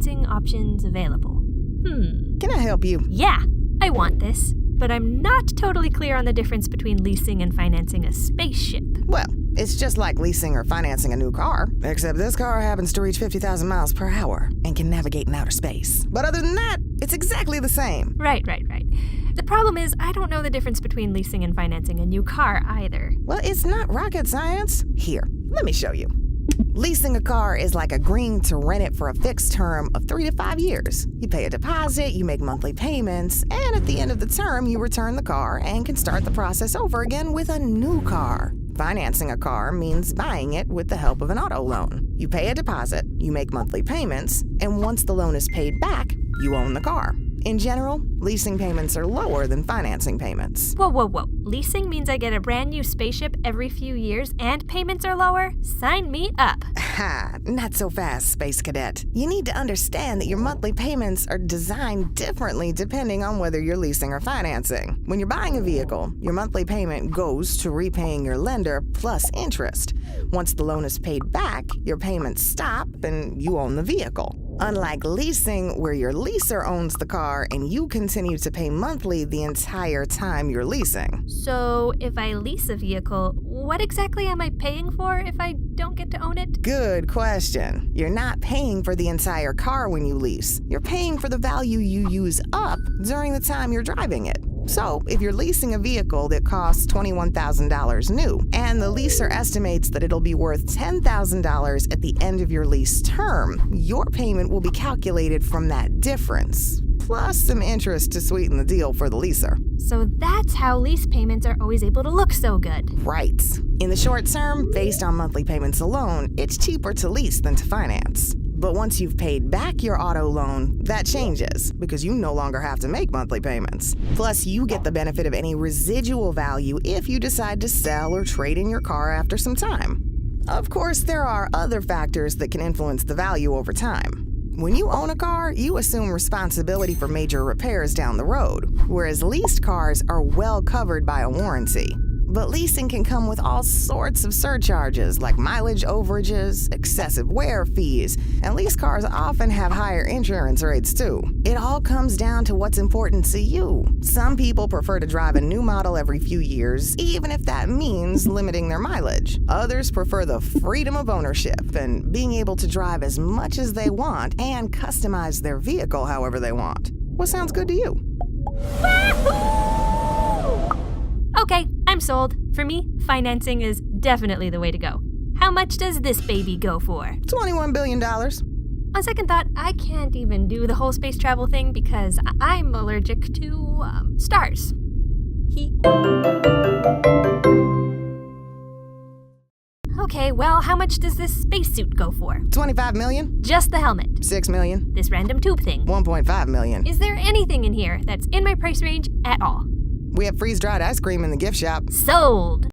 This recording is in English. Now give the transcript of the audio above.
financing options available. Can I help you? Yeah, I want this, but I'm not totally clear on the difference between leasing and financing a spaceship. Well, it's just like leasing or financing a new car, except this car happens to reach 50,000 miles per hour and can navigate in outer space. But other than that, it's exactly the same. Right. The problem is, I don't know the difference between leasing and financing a new car either. Well, it's not rocket science. Here, let me show you. Leasing a car is like agreeing to rent it for a fixed term of 3 to 5 years. You pay a deposit, you make monthly payments, and at the end of the term, you return the car and can start the process over again with a new car. Financing a car means buying it with the help of an auto loan. You pay a deposit, you make monthly payments, and once the loan is paid back, you own the car. In general, leasing payments are lower than financing payments. Whoa. Leasing means I get a brand new spaceship every few years and payments are lower? Sign me up. Ha, not so fast, Space Cadet. You need to understand that your monthly payments are designed differently depending on whether you're leasing or financing. When you're buying a vehicle, your monthly payment goes to repaying your lender plus interest. Once the loan is paid back, your payments stop and you own the vehicle. Unlike leasing, where your leaser owns the car and you continue to pay monthly the entire time you're leasing. So, if I lease a vehicle, what exactly am I paying for if I don't get to own it? Good question. You're not paying for the entire car when you lease. You're paying for the value you use up during the time you're driving it. So, if you're leasing a vehicle that costs $21,000 new, and the leaser estimates that it'll be worth $10,000 at the end of your lease term, your payment will be calculated from that difference, plus some interest to sweeten the deal for the leaser. So that's how lease payments are always able to look so good. Right. In the short term, based on monthly payments alone, it's cheaper to lease than to finance. But once you've paid back your auto loan, that changes because you no longer have to make monthly payments. Plus, you get the benefit of any residual value if you decide to sell or trade in your car after some time. Of course, there are other factors that can influence the value over time. When you own a car, you assume responsibility for major repairs down the road, whereas leased cars are well covered by a warranty. But leasing can come with all sorts of surcharges like mileage overages, excessive wear fees, and leased cars often have higher insurance rates too. It all comes down to what's important to you. Some people prefer to drive a new model every few years, even if that means limiting their mileage. Others prefer the freedom of ownership and being able to drive as much as they want and customize their vehicle however they want. What sounds good to you? Okay, I'm sold. For me, financing is definitely the way to go. How much does this baby go for? $21 billion. On second thought, I can't even do the whole space travel thing because I'm allergic to stars. Okay, well, how much does this spacesuit go for? $25 million. Just the helmet. $6 million. This random tube thing. $1.5 million. Is there anything in here that's in my price range at all? We have freeze-dried ice cream in the gift shop. Sold!